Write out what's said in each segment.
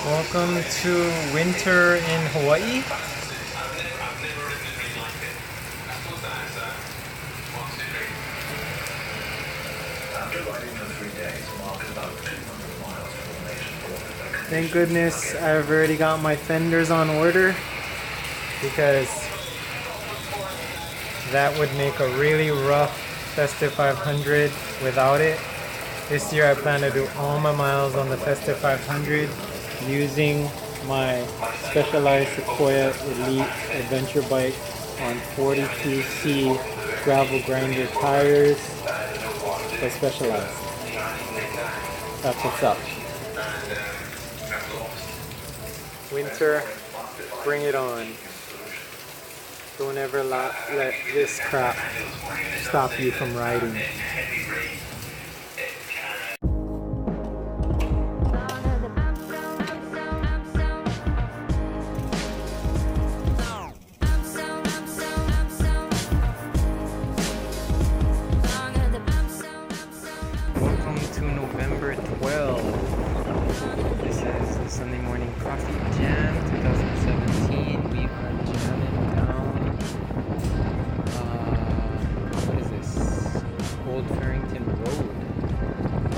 Welcome to winter in Hawaii. Thank goodness I've already got my fenders on order, because that would make a really rough Festive 500 without it. This year I plan to do all my miles on the Festive 500 using my Specialized Sequoia Elite Adventure Bike on 42C gravel grinder tires for Specialized. That's what's up. Winter, bring it on. Don't ever let this crap stop you from riding. Welcome to November 12th. This is the Sunday Morning Coffee Jam 2017. We are jamming down, what is this? Old Farrington Road.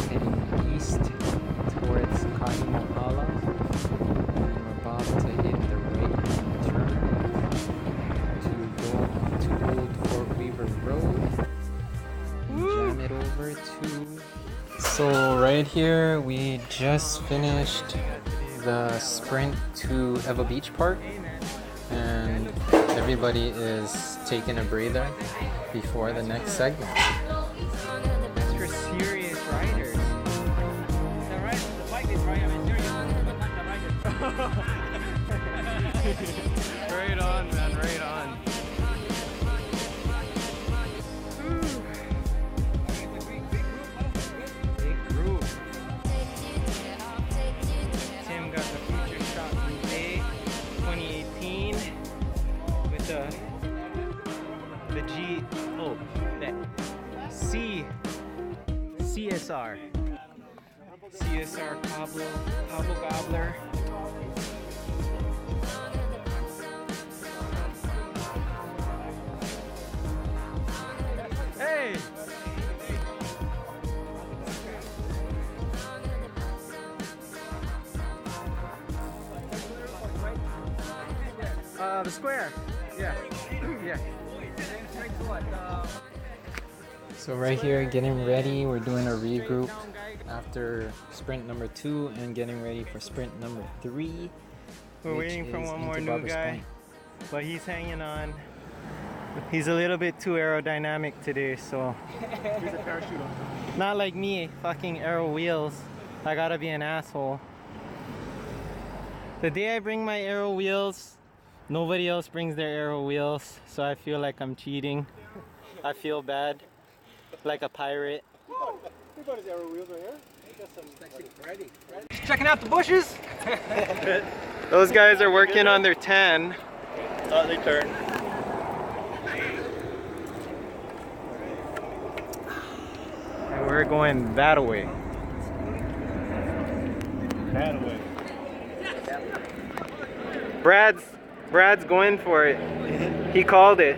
Heading east towards Kaimohala. We're about to hit the right turn to go to Old Fort Weaver Road. Jam it over to... So right here we just finished the sprint to Eva Beach Park, and everybody is taking a breather before the next segment. That's for serious riders. The ride, the bike is right, I'm serious, but not the rider. Right on, man, right on. CSR Pablo Gobbler. Hey! The square. Yeah. Yeah. So right here, getting ready. We're doing a regroup after sprint number 2 and getting ready for sprint number 3. We're waiting for one more new guy, but he's hanging on. He's a little bit too aerodynamic today, so here's a parachute on. Not like me, fucking aero wheels. I gotta be an asshole. The day I bring my aero wheels, nobody else brings their aero wheels, so I feel like I'm cheating. I feel bad, like a pirate. We got his aero wheels right here. Checking out the bushes. Those guys are working on their 10. Oh, they turn. And we're going that way. That way. Brad's going for it. He called it.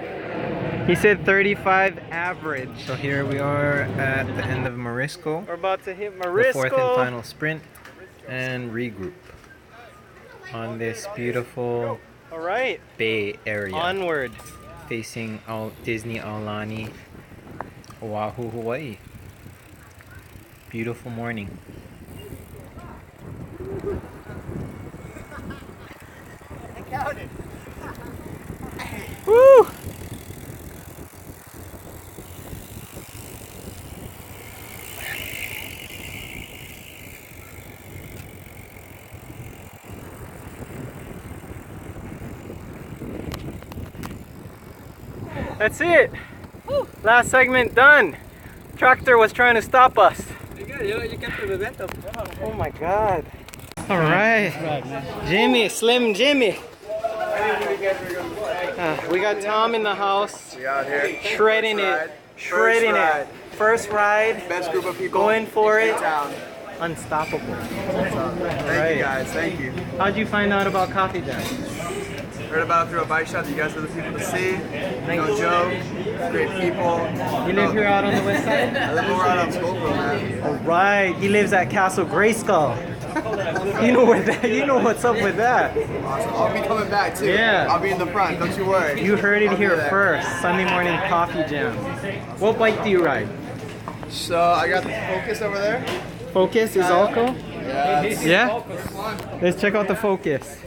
He said 35 average. So here we are at the end of Morisco. We're about to hit Morisco. The 4th and final sprint and regroup on this beautiful Bay Area. Onward. Facing Disney Aulani, Oahu, Hawaii. Beautiful morning. I counted. Woo! That's it. Woo. Last segment done. Tractor was trying to stop us. You kept the momentum. Oh my god. Alright. Jimmy, Slim Jimmy. We got Tom in the house. We out here. Shredding it. Shredding it. First ride. Best group of people. Going for it. Town. Unstoppable. Thank you guys. guys. Thank you. How'd you find out about Coffee Jam? Heard about it through a bike shop. You guys are the people to see. No joke. Great people. You live here out on the west side? I live over out on Scoville, man. All right. He lives at Castle Grayskull. You know where that? You know what's up with that. Awesome. I'll be coming back too. Yeah. I'll be in the front. Don't you worry. You heard it I'll be here there. first. Sunday morning Coffee Jam. What bike do you ride? So I got the Focus over there. Focus is Alco? Yeah. Yeah? Let's check out the Focus.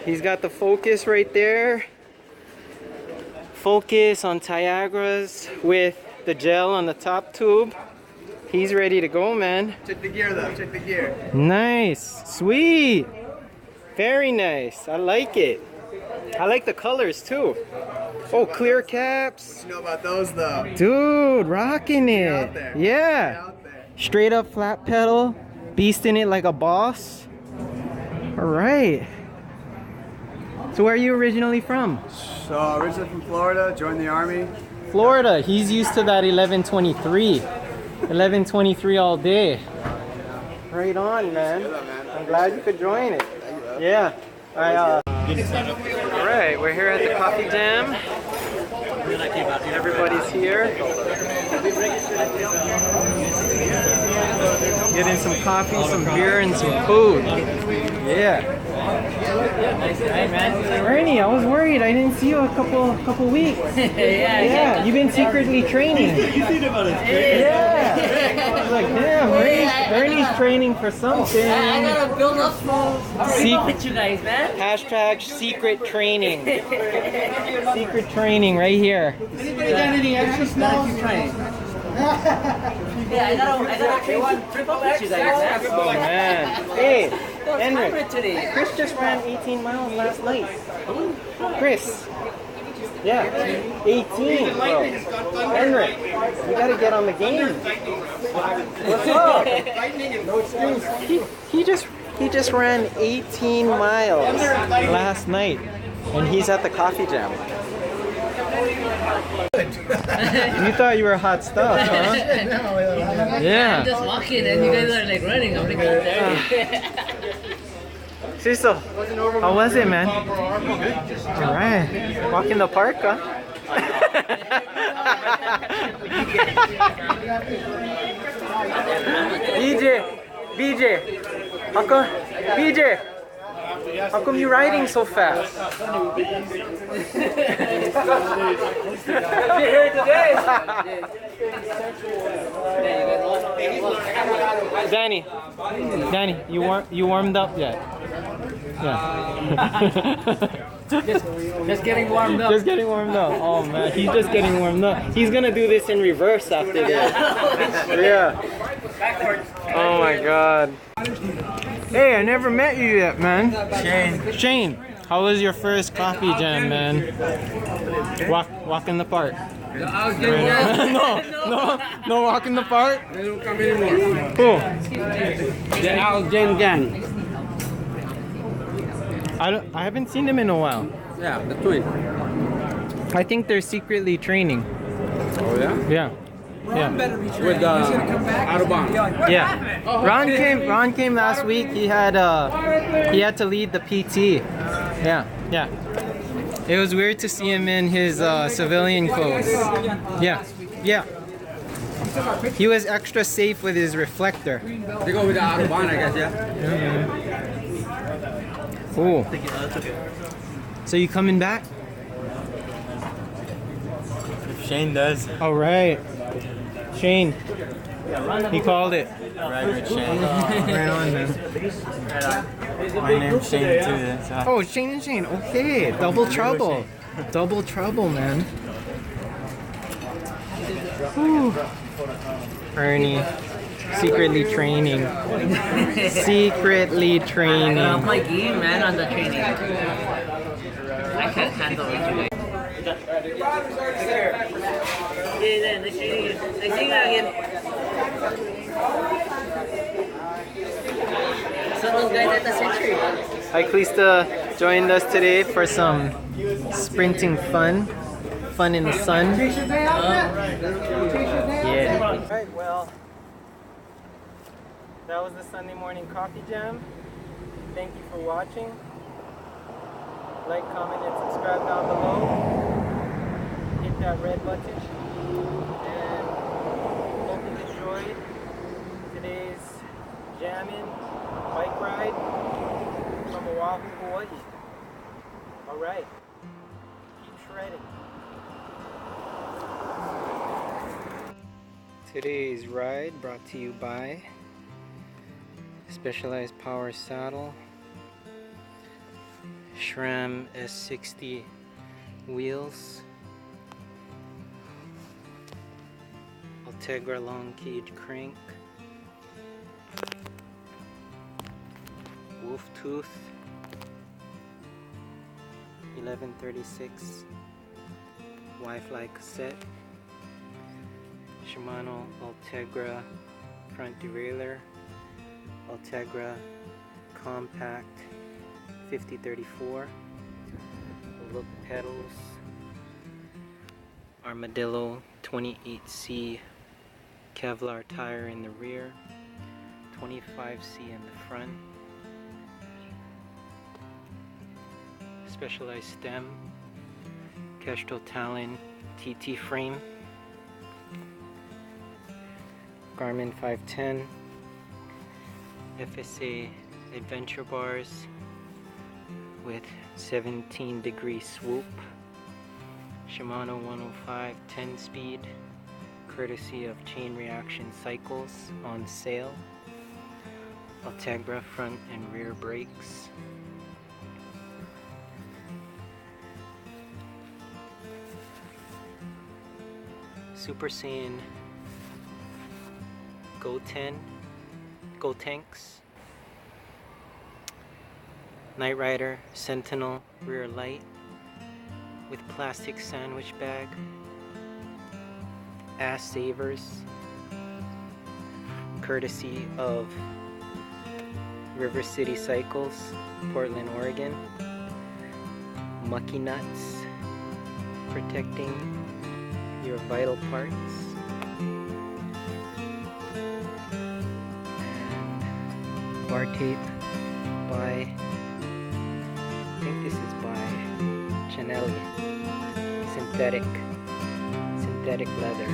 He's got the Focus right there. Focus on Tiagras with the gel on the top tube. He's ready to go, man. Check the gear though. Check the gear. Nice. Sweet. Very nice. I like it. I like the colors too. Oh, clear caps. What you know about those though? Dude, rocking Get it. out there. Get Yeah. out there. Straight up flat pedal. Beasting it like a boss. All right. So where are you originally from? So originally from Florida. Joined the army. Florida. He's used to that 1123. 1123 all day. Right on, man. I'm glad you could join it. Yeah. Alright, we're here at the Coffee Jam. Everybody's here. Getting some coffee, some beer, and some food. Yeah. Hey man. Ernie, I was worried. I didn't see you a couple weeks. Yeah. You've been secretly training. Yeah. I was like, damn, Ernie's training for something. I gotta build up with you guys, man. Hashtag secret training. Secret training right here. Anybody got any extra smalls? Yeah, I gotta trip up with you guys, man. Oh man. Hey, Henrik. Henrik. Chris just ran 18 miles last night. Chris. Yeah. 18, bro. Henrik, you gotta get on the game. What's up? No excuse. He just ran 18 miles last night, and he's at the Coffee Jam. You thought you were hot stuff, huh? Yeah. I'm just walking and you guys are like running. I'm like, there. Siso, how was it, man? Alright. Walk in the park, huh? BJ, how come, BJ, how come you riding so fast? Danny, you warmed up yet? Yeah. Just getting warmed up. Just getting warmed up. Oh man, he's just getting warmed up. He's gonna do this in reverse after this. Yeah. Oh my god. Hey, I never met you yet, man. Shane, how was your first Coffee Jam, man? Walk in the park. No, walk in the park. They don't come anymore. Who? The Algen gang. I haven't seen them in a while. Yeah, the twin. I think they're secretly training. Oh yeah? Yeah. Yeah. With Autobahn. Yeah. Ron came last week. He had to lead the PT. Yeah. It was weird to see him in his civilian clothes. Yeah. He was extra safe with his reflector. They go with the Autobahn, I guess, yeah? Cool. So you coming back? If Shane does. All right. Shane. He called it. Right with Shane. Right on, man. My name's Shane too. That's how. Oh, Shane and Shane. Okay. Double trouble. Double trouble, man. Whew. Ernie. Secretly training. Secretly training. I'm my game, man, on the training. I can't handle it today. Someone's guys at the century. Cyclista joined us today for some sprinting fun in the sun. Yeah. Alright, well, That was the Sunday morning coffee jam. Thank you for watching. Like, comment, and subscribe down below. Hit that red button. And hope you enjoyed today's jamming bike ride from Oahu, Hawaii. Alright. Keep shredding. Today's ride brought to you by Specialized Power Saddle, SRAM S60 wheels, Ultegra long cage crank, Wolf Tooth 1136 Wi-Fi cassette, Shimano Ultegra front derailleur, Ultegra compact 5034, look pedals, Armadillo 28C Kevlar tire in the rear, 25C in the front, specialized stem, Kestrel Talon TT frame, Garmin 510, FSA adventure bars with 17-degree swoop, Shimano 105 10-speed, courtesy of Chain Reaction Cycles, on sale, Ultegra front and rear brakes, Super Saiyan Go Tanks, Night Rider Sentinel rear light with plastic sandwich bag, Ass Savers, courtesy of River City Cycles, Portland, Oregon, Mucky Nuts, protecting your vital parts, and bar tape by, I think this is by Chanelli, synthetic leather.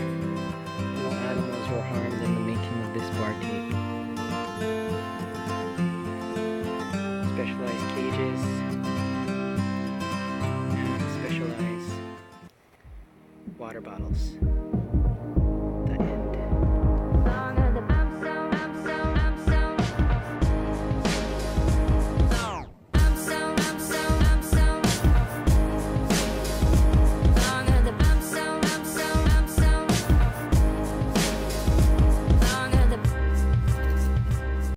No animals were harmed in the making of this bar tape. Specialized cages and specialized water bottles.